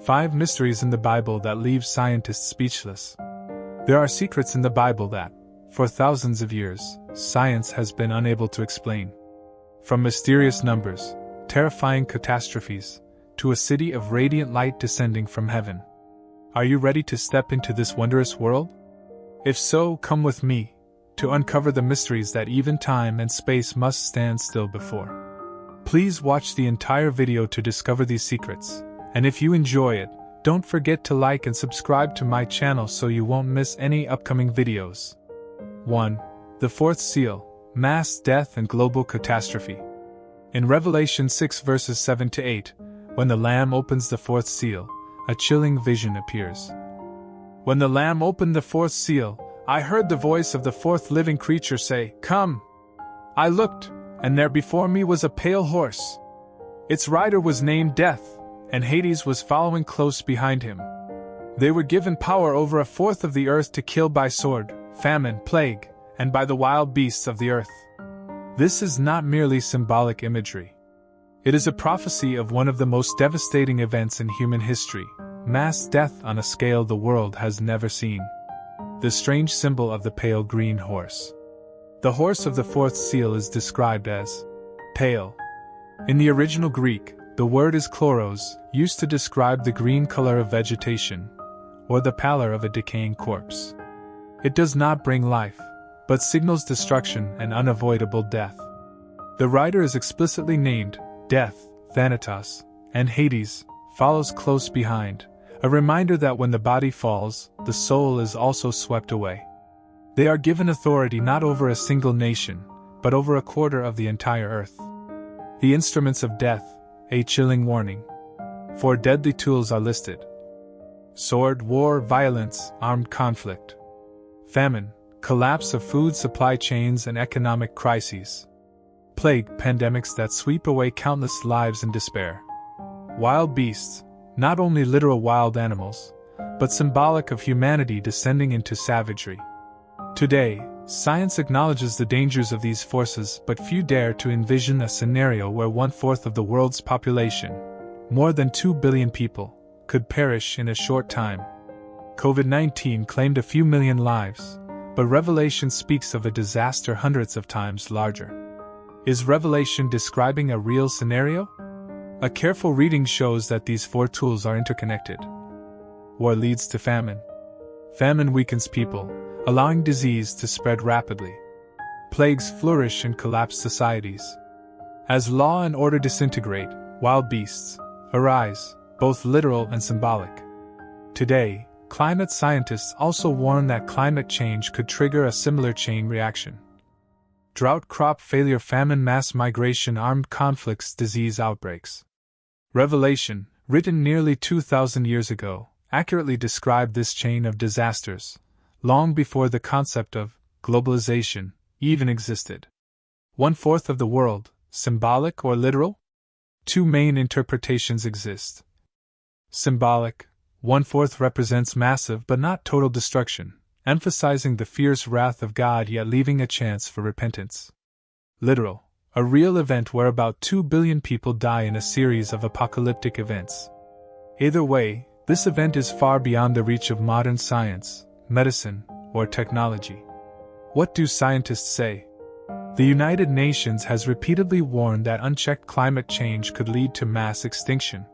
5 mysteries in the Bible that leave scientists speechless. There are secrets in the Bible that, for thousands of years, science has been unable to explain. From mysterious numbers, terrifying catastrophes, to a city of radiant light descending from heaven. Are you ready to step into this wondrous world? If so, come with me, to uncover the mysteries that even time and space must stand still before. Please watch the entire video to discover these secrets, and if you enjoy it, don't forget to like and subscribe to my channel so you won't miss any upcoming videos. 1. The fourth seal, mass death and global catastrophe. In Revelation 6 verses 7-8, when the Lamb opens the fourth seal, a chilling vision appears. When the Lamb opened the fourth seal, I heard the voice of the fourth living creature say, "Come!" I looked, and there before me was a pale horse. Its rider was named Death, and Hades was following close behind him. They were given power over a fourth of the earth to kill by sword, famine, plague, and by the wild beasts of the earth. This is not merely symbolic imagery. It is a prophecy of one of the most devastating events in human history, mass death on a scale the world has never seen. The strange symbol of the pale green horse. The horse of the fourth seal is described as pale. In the original Greek, the word is chloros, used to describe the green color of vegetation, or the pallor of a decaying corpse. It does not bring life, but signals destruction and unavoidable death. The rider is explicitly named Death, Thanatos, and Hades follows close behind, a reminder that when the body falls, the soul is also swept away. They are given authority not over a single nation, but over a quarter of the entire earth. The instruments of death, a chilling warning. 4 deadly tools are listed: sword, war, violence, armed conflict; famine, collapse of food supply chains and economic crises; plague, pandemics that sweep away countless lives in despair; wild beasts, not only literal wild animals, but symbolic of humanity descending into savagery. Today, science acknowledges the dangers of these forces, but few dare to envision a scenario where 1/4 of the world's population, more than 2 billion people, could perish in a short time. COVID-19 claimed a few million lives, but Revelation speaks of a disaster hundreds of times larger. Is Revelation describing a real scenario? A careful reading shows that these 4 tools are interconnected. War leads to famine. Famine weakens people, allowing disease to spread rapidly. Plagues flourish and collapse societies. As law and order disintegrate, wild beasts arise, both literal and symbolic. Today, climate scientists also warn that climate change could trigger a similar chain reaction. Drought, crop failure, famine, mass migration, armed conflicts, disease outbreaks. Revelation, written nearly 2,000 years ago, accurately described this chain of disasters, long before the concept of globalization even existed. 1/4 of the world, symbolic or literal? 2 main interpretations exist. Symbolic, 1/4 represents massive but not total destruction, emphasizing the fierce wrath of God yet leaving a chance for repentance. Literal, a real event where about 2 billion people die in a series of apocalyptic events. Either way, this event is far beyond the reach of modern science, medicine, or technology. What do scientists say? The United Nations has repeatedly warned that unchecked climate change could lead to mass extinction.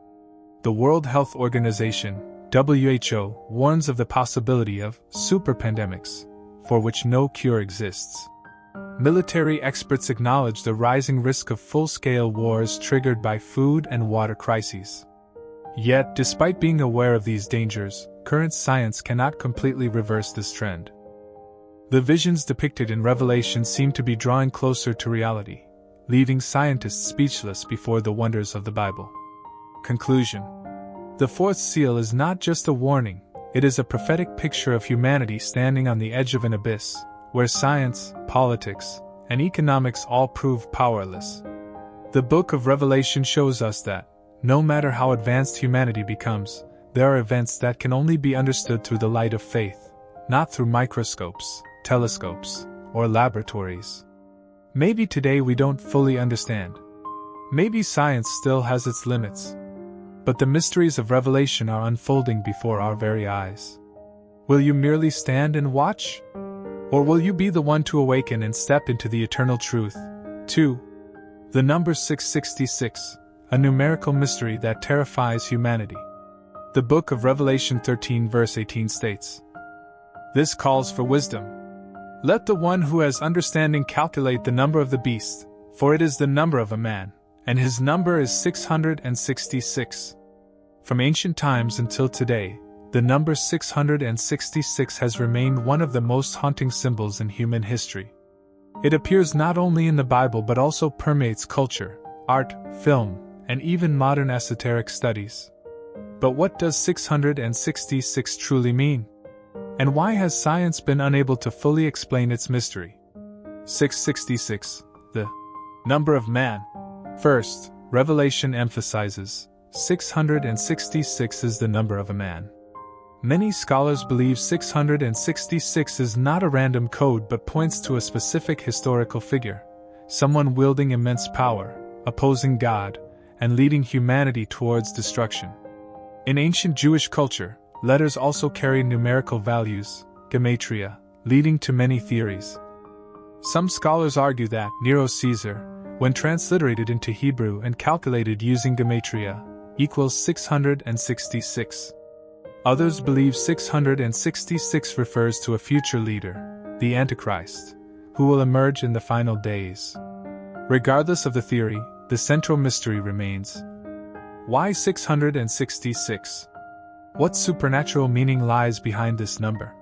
The World Health Organization, WHO, warns of the possibility of super pandemics, for which no cure exists. Military experts acknowledge the rising risk of full-scale wars triggered by food and water crises. Yet, despite being aware of these dangers, current science cannot completely reverse this trend. The visions depicted in Revelation seem to be drawing closer to reality, leaving scientists speechless before the wonders of the Bible. Conclusion. The fourth seal is not just a warning, it is a prophetic picture of humanity standing on the edge of an abyss, where science, politics, and economics all prove powerless. The book of Revelation shows us that, no matter how advanced humanity becomes, there are events that can only be understood through the light of faith, not through microscopes, telescopes, or laboratories. Maybe today we don't fully understand. Maybe science still has its limits. But the mysteries of Revelation are unfolding before our very eyes. Will you merely stand and watch? Or will you be the one to awaken and step into the eternal truth? 2. The number 666, a numerical mystery that terrifies humanity. The book of Revelation 13 verse 18 states, "This calls for wisdom. Let the one who has understanding calculate the number of the beast, for it is the number of a man, and his number is 666. From ancient times until today, the number 666 has remained one of the most haunting symbols in human history. It appears not only in the Bible but also permeates culture, art, film, and even modern esoteric studies. But what does 666 truly mean? And why has science been unable to fully explain its mystery? 666, the number of man. First, Revelation emphasizes 666 is the number of a man. Many scholars believe 666 is not a random code but points to a specific historical figure, someone wielding immense power, opposing God, and leading humanity towards destruction. In ancient Jewish culture, letters also carry numerical values, gematria, leading to many theories. Some scholars argue that Nero Caesar, when transliterated into Hebrew and calculated using gematria, equals 666. Others believe 666 refers to a future leader, the Antichrist, who will emerge in the final days. Regardless of the theory, the central mystery remains. Why 666? What supernatural meaning lies behind this number?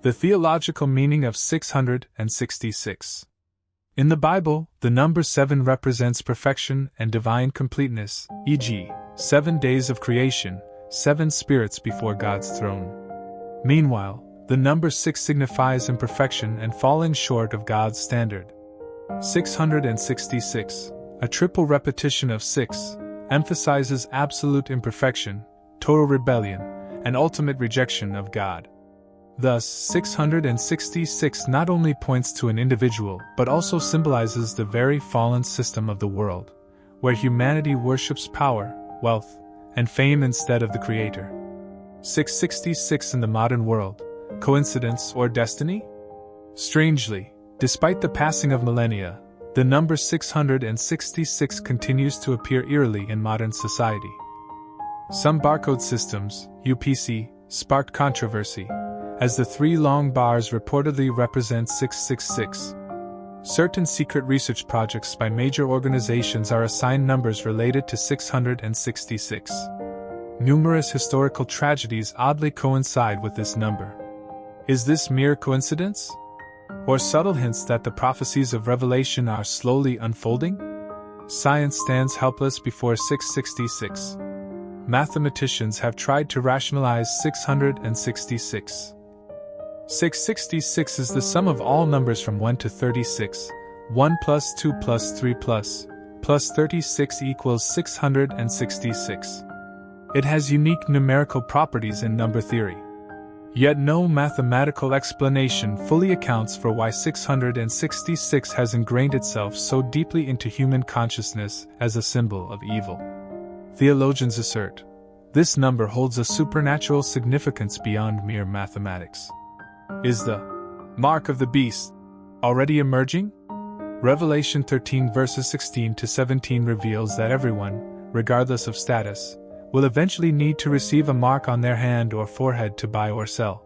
The theological meaning of 666. In the Bible, the number 7 represents perfection and divine completeness, e.g., 7 days of creation, 7 spirits before God's throne. Meanwhile, the number 6 signifies imperfection and falling short of God's standard. 666, a triple repetition of 6, emphasizes absolute imperfection, total rebellion, and ultimate rejection of God. Thus, 666 not only points to an individual but also symbolizes the very fallen system of the world, where humanity worships power, wealth, and fame instead of the Creator. 666 in the modern world, coincidence or destiny? Strangely, despite the passing of millennia, the number 666 continues to appear eerily in modern society. Some barcode systems, UPC, sparked controversy, as the 3 long bars reportedly represent 666. Certain secret research projects by major organizations are assigned numbers related to 666. Numerous historical tragedies oddly coincide with this number. Is this mere coincidence? Or subtle hints that the prophecies of Revelation are slowly unfolding? Science stands helpless before 666. Mathematicians have tried to rationalize 666. 666 is the sum of all numbers from 1 to 36. 1 plus 2 plus 3 plus 36 equals 666. It has unique numerical properties in number theory. Yet no mathematical explanation fully accounts for why 666 has ingrained itself so deeply into human consciousness as a symbol of evil. Theologians assert, this number holds a supernatural significance beyond mere mathematics. Is the mark of the beast already emerging? Revelation 13 verses 16 to 17 reveals that everyone, regardless of status, will eventually need to receive a mark on their hand or forehead to buy or sell.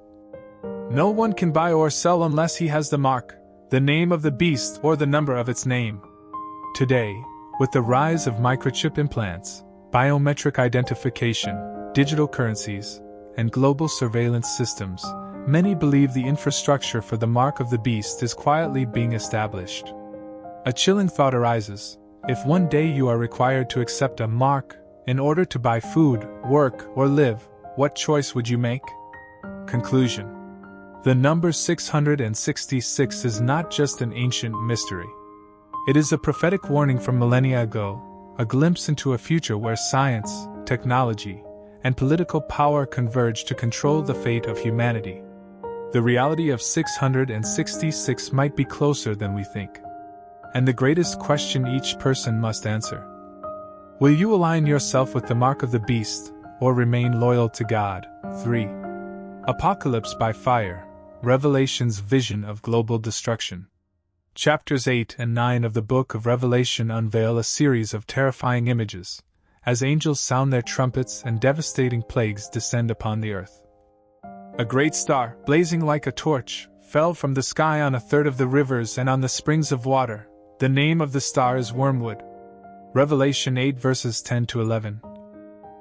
No one can buy or sell unless he has the mark, the name of the beast or the number of its name. Today, with the rise of microchip implants, biometric identification, digital currencies, and global surveillance systems, many believe the infrastructure for the mark of the beast is quietly being established. A chilling thought arises: if one day you are required to accept a mark in order to buy food, work, or live, what choice would you make? Conclusion: the number 666 is not just an ancient mystery. It is a prophetic warning from millennia ago, a glimpse into a future where science, technology, and political power converge to control the fate of humanity. The reality of 666 might be closer than we think. And the greatest question each person must answer: Will you align yourself with the mark of the beast, or remain loyal to God? 3. Apocalypse by fire, Revelation's vision of global destruction. Chapters 8 and 9 of the book of Revelation unveil a series of terrifying images, as angels sound their trumpets and devastating plagues descend upon the earth. A great star, blazing like a torch, fell from the sky on a third of the rivers and on the springs of water. The name of the star is Wormwood. Revelation 8 verses 10 to 11.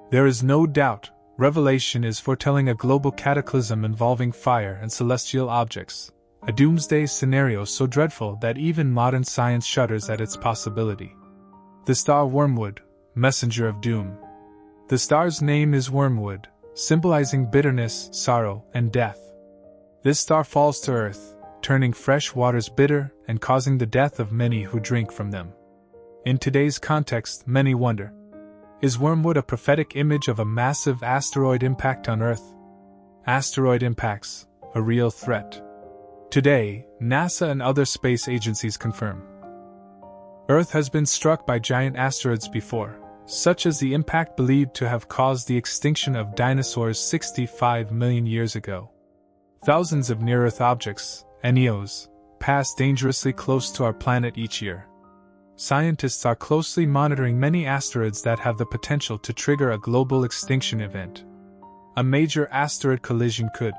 There is no doubt, Revelation is foretelling a global cataclysm involving fire and celestial objects, a doomsday scenario so dreadful that even modern science shudders at its possibility. The star Wormwood, messenger of doom. The star's name is Wormwood, symbolizing bitterness, sorrow, and death. This star falls to earth, turning fresh waters bitter and causing the death of many who drink from them. In today's context, many wonder, is Wormwood a prophetic image of a massive asteroid impact on Earth? Asteroid impacts, a real threat. Today, NASA and other space agencies confirm Earth has been struck by giant asteroids before, such as the impact believed to have caused the extinction of dinosaurs 65 million years ago. Thousands of near-Earth objects, NEOs, pass dangerously close to our planet each year. Scientists are closely monitoring many asteroids that have the potential to trigger a global extinction event. A major asteroid collision could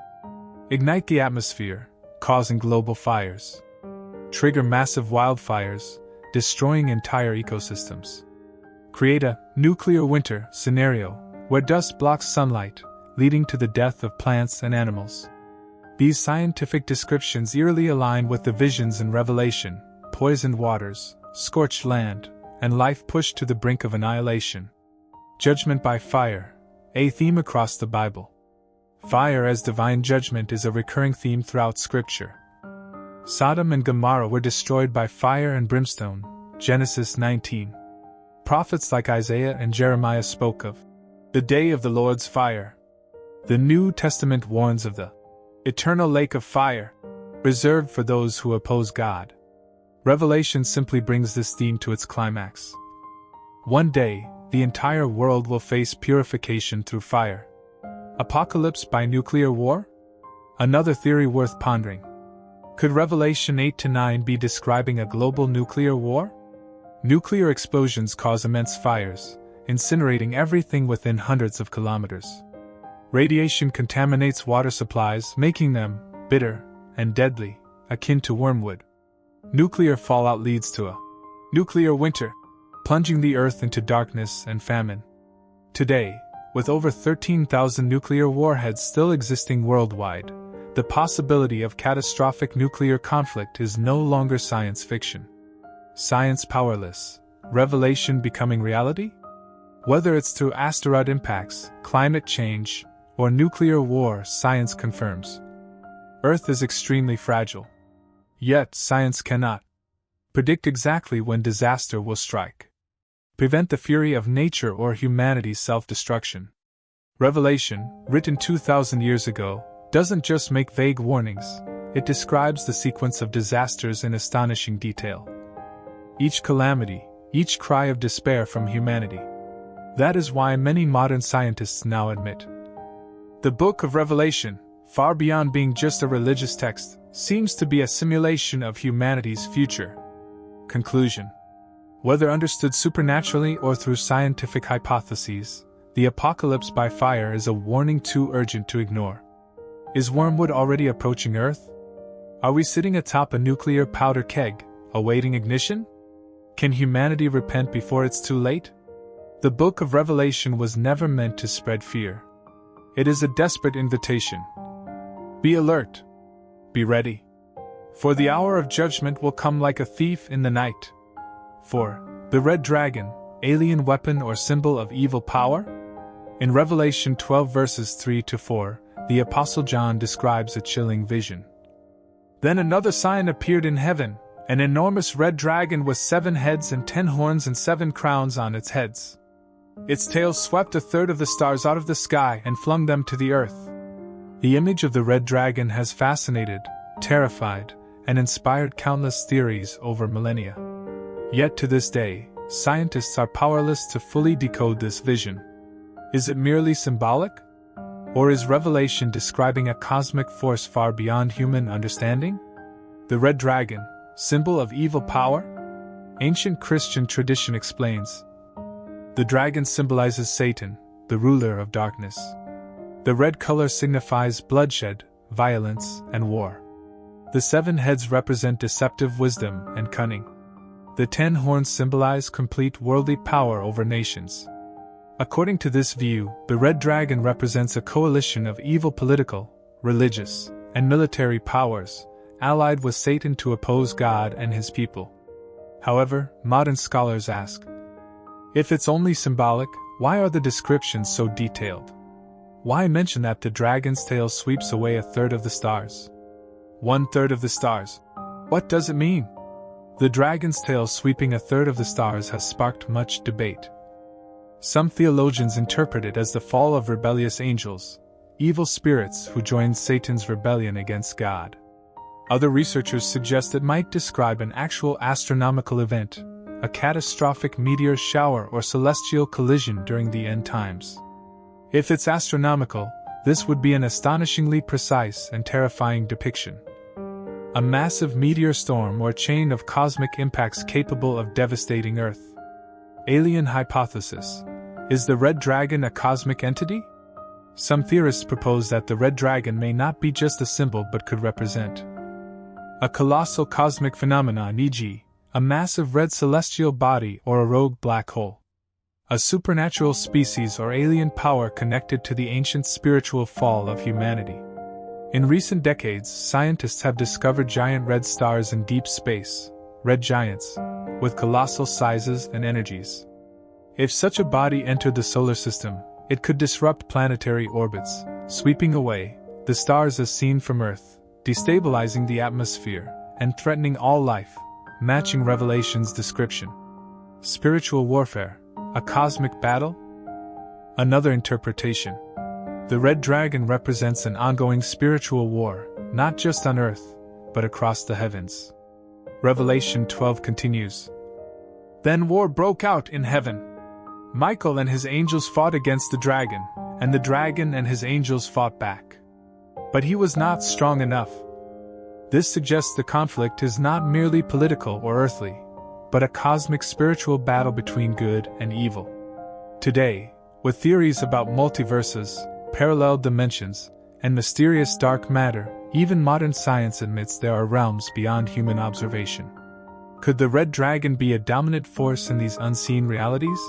ignite the atmosphere, causing global fires, trigger massive wildfires, destroying entire ecosystems, create a nuclear winter scenario where dust blocks sunlight, leading to the death of plants and animals. These scientific descriptions eerily align with the visions in Revelation: poisoned waters, scorched land, and life pushed to the brink of annihilation. Judgment by fire, a theme across the Bible. Fire as divine judgment is a recurring theme throughout Scripture. Sodom and Gomorrah were destroyed by fire and brimstone, Genesis 19. Prophets like Isaiah and Jeremiah spoke of the day of the Lord's fire. The New Testament warns of the eternal lake of fire, reserved for those who oppose God. Revelation simply brings this theme to its climax. One day, the entire world will face purification through fire. Apocalypse by nuclear war? Another theory worth pondering. Could Revelation 8-9 be describing a global nuclear war? Nuclear explosions cause immense fires, incinerating everything within hundreds of kilometers. Radiation contaminates water supplies, making them bitter and deadly, akin to wormwood. Nuclear fallout leads to a nuclear winter, plunging the Earth into darkness and famine. Today, with over 13,000 nuclear warheads still existing worldwide, the possibility of catastrophic nuclear conflict is no longer science fiction. Science powerless, Revelation becoming reality? Whether it's through asteroid impacts, climate change, or nuclear war, science confirms Earth is extremely fragile. Yet science cannot predict exactly when disaster will strike, prevent the fury of nature or humanity's self-destruction. Revelation, written 2,000 years ago, doesn't just make vague warnings, it describes the sequence of disasters in astonishing detail. Each calamity, each cry of despair from humanity. That is why many modern scientists now admit the book of Revelation, far beyond being just a religious text, seems to be a simulation of humanity's future. Conclusion. Whether understood supernaturally or through scientific hypotheses, the apocalypse by fire is a warning too urgent to ignore. Is Wormwood already approaching Earth? Are we sitting atop a nuclear powder keg, awaiting ignition? Can humanity repent before it's too late? The book of Revelation was never meant to spread fear. It is a desperate invitation. Be alert. Be ready. For the hour of judgment will come like a thief in the night. For the red dragon, alien weapon or symbol of evil power? In Revelation 12 verses 3-4, the Apostle John describes a chilling vision. Then another sign appeared in heaven, an enormous red dragon with 7 heads and 10 horns and 7 crowns on its heads. Its tail swept a third of the stars out of the sky and flung them to the earth. The image of the red dragon has fascinated, terrified, and inspired countless theories over millennia. Yet to this day, scientists are powerless to fully decode this vision. Is it merely symbolic? Or is Revelation describing a cosmic force far beyond human understanding? The red dragon, symbol of evil power? Ancient Christian tradition explains. The dragon symbolizes Satan, the ruler of darkness. The red color signifies bloodshed, violence, and war. The 7 heads represent deceptive wisdom and cunning. The 10 horns symbolize complete worldly power over nations. According to this view, the red dragon represents a coalition of evil political, religious, and military powers, allied with Satan to oppose God and his people. However, modern scholars ask, if it's only symbolic, why are the descriptions so detailed? Why mention that the dragon's tail sweeps away 1/3 of the stars? 1/3 of the stars. What does it mean? The dragon's tail sweeping 1/3 of the stars has sparked much debate. Some theologians interpret it as the fall of rebellious angels, evil spirits who joined Satan's rebellion against God. Other researchers suggest it might describe an actual astronomical event, a catastrophic meteor shower or celestial collision during the end times. If it's astronomical, this would be an astonishingly precise and terrifying depiction. A massive meteor storm or chain of cosmic impacts capable of devastating Earth. Alien hypothesis. Is the red dragon a cosmic entity? Some theorists propose that the red dragon may not be just a symbol but could represent a colossal cosmic phenomenon, e.g., a massive red celestial body or a rogue black hole. A supernatural species or alien power connected to the ancient spiritual fall of humanity. In recent decades, scientists have discovered giant red stars in deep space, red giants, with colossal sizes and energies. If such a body entered the solar system, it could disrupt planetary orbits, sweeping away the stars as seen from Earth, destabilizing the atmosphere, and threatening all life, matching Revelation's description. Spiritual warfare, a cosmic battle? Another interpretation. The red dragon represents an ongoing spiritual war, not just on Earth, but across the heavens. Revelation 12 continues. Then war broke out in heaven. Michael and his angels fought against the dragon, and the dragon and his angels fought back. But he was not strong enough. This suggests the conflict is not merely political or earthly, but a cosmic spiritual battle between good and evil. Today, with theories about multiverses, parallel dimensions, and mysterious dark matter, even modern science admits there are realms beyond human observation. Could the red dragon be a dominant force in these unseen realities?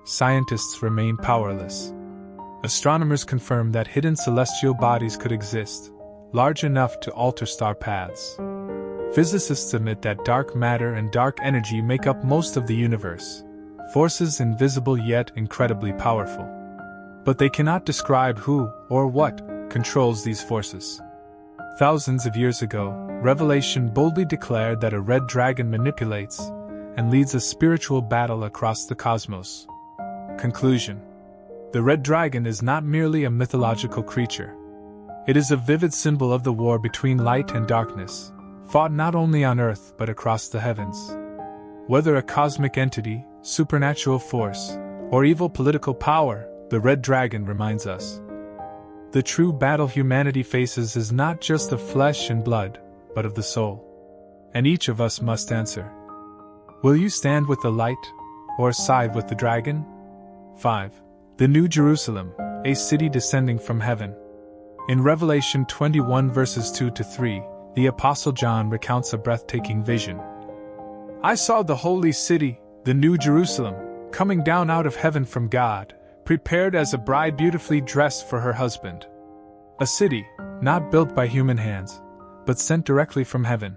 Scientists remain powerless. Astronomers confirm that hidden celestial bodies could exist, large enough to alter star paths. Physicists admit that dark matter and dark energy make up most of the universe, forces invisible yet incredibly powerful. But they cannot describe who, or what, controls these forces. Thousands of years ago, Revelation boldly declared that a red dragon manipulates and leads a spiritual battle across the cosmos. Conclusion. The red dragon is not merely a mythological creature. It is a vivid symbol of the war between light and darkness, fought not only on Earth but across the heavens. Whether a cosmic entity, supernatural force, or evil political power, the red dragon reminds us. The true battle humanity faces is not just of flesh and blood, but of the soul. And each of us must answer. Will you stand with the light, or side with the dragon? 5. The New Jerusalem, a city descending from heaven. In Revelation 21 verses 2-3, the Apostle John recounts a breathtaking vision. I saw the holy city, the New Jerusalem, coming down out of heaven from God, prepared as a bride beautifully dressed for her husband. A city, not built by human hands, but sent directly from heaven.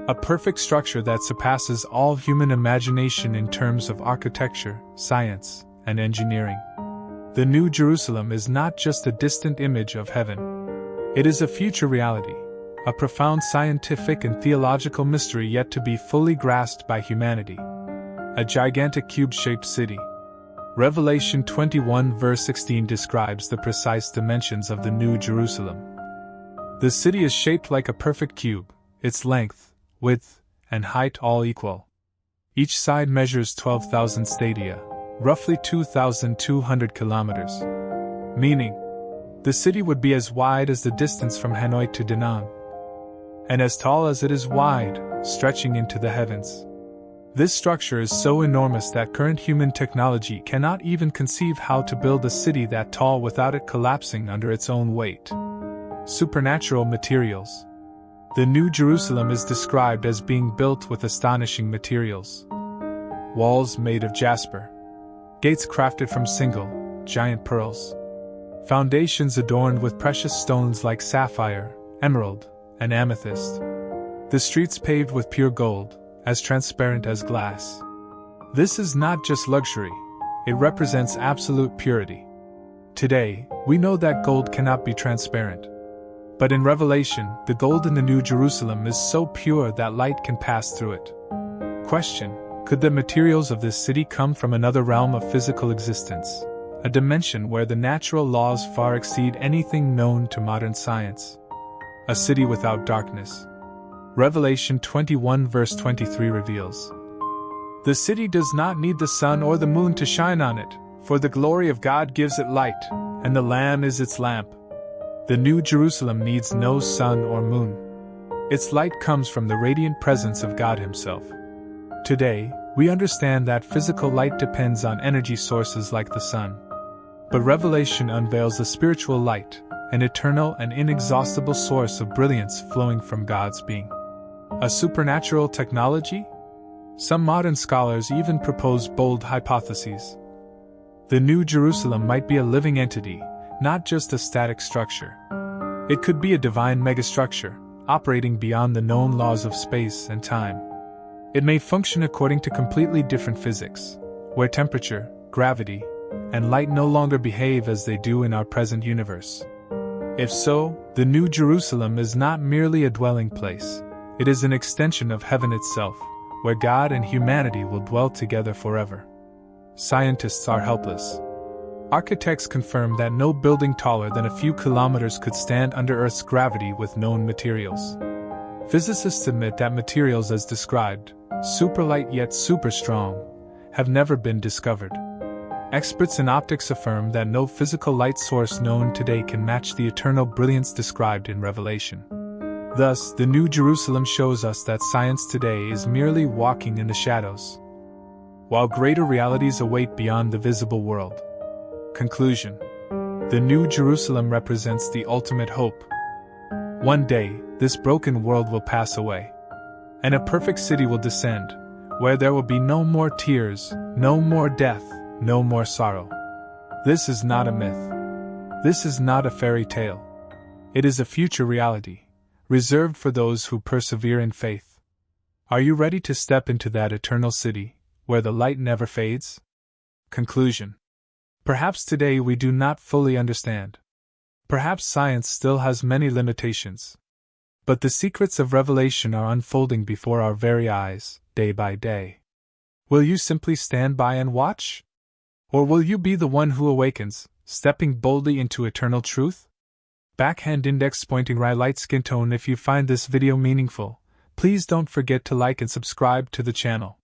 A perfect structure that surpasses all human imagination in terms of architecture, science, and engineering. The New Jerusalem is not just a distant image of heaven. It is a future reality, a profound scientific and theological mystery yet to be fully grasped by humanity. A gigantic cube-shaped city. Revelation 21 verse 16 describes the precise dimensions of the New Jerusalem. The city is shaped like a perfect cube, its length, width, and height all equal. Each side measures 12,000 stadia, roughly 2,200 kilometers. Meaning, the city would be as wide as the distance from Hanoi to Da Nang, and as tall as it is wide, stretching into the heavens. This structure is so enormous that current human technology cannot even conceive how to build a city that tall without it collapsing under its own weight. Supernatural materials. The New Jerusalem is described as being built with astonishing materials. Walls made of jasper. Gates crafted from single, giant pearls. Foundations adorned with precious stones like sapphire, emerald, and amethyst. The streets paved with pure gold, as transparent as glass. This is not just luxury, it represents absolute purity. Today, we know that gold cannot be transparent. But in Revelation, the gold in the New Jerusalem is so pure that light can pass through it. Question: could the materials of this city come from another realm of physical existence, a dimension where the natural laws far exceed anything known to modern science? A city without darkness. Revelation 21 verse 23 reveals, "The city does not need the sun or the moon to shine on it, for the glory of God gives it light, and the Lamb is its lamp." The New Jerusalem needs no sun or moon. Its light comes from the radiant presence of God Himself. Today, we understand that physical light depends on energy sources like the sun. But Revelation unveils the spiritual light, an eternal and inexhaustible source of brilliance flowing from God's being. A supernatural technology? Some modern scholars even propose bold hypotheses. The New Jerusalem might be a living entity, not just a static structure. It could be a divine megastructure, operating beyond the known laws of space and time. It may function according to completely different physics, where temperature, gravity, and light no longer behave as they do in our present universe. If so, the New Jerusalem is not merely a dwelling place, it is an extension of heaven itself, where God and humanity will dwell together forever. Scientists are helpless. Architects confirm that no building taller than a few kilometers could stand under Earth's gravity with known materials. Physicists admit that materials as described, super light yet super strong, have never been discovered. Experts in optics affirm that no physical light source known today can match the eternal brilliance described in Revelation. Thus, the New Jerusalem shows us that science today is merely walking in the shadows, while greater realities await beyond the visible world. Conclusion: the New Jerusalem represents the ultimate hope. One day, this broken world will pass away, and a perfect city will descend, where there will be no more tears, no more death, no more sorrow. This is not a myth. This is not a fairy tale. It is a future reality, reserved for those who persevere in faith. Are you ready to step into that eternal city, where the light never fades? Conclusion: perhaps today we do not fully understand. Perhaps science still has many limitations. But the secrets of Revelation are unfolding before our very eyes, day by day. Will you simply stand by and watch? Or will you be the one who awakens, stepping boldly into eternal truth? Backhand index pointing right, light skin tone. If you find this video meaningful, please don't forget to like and subscribe to the channel.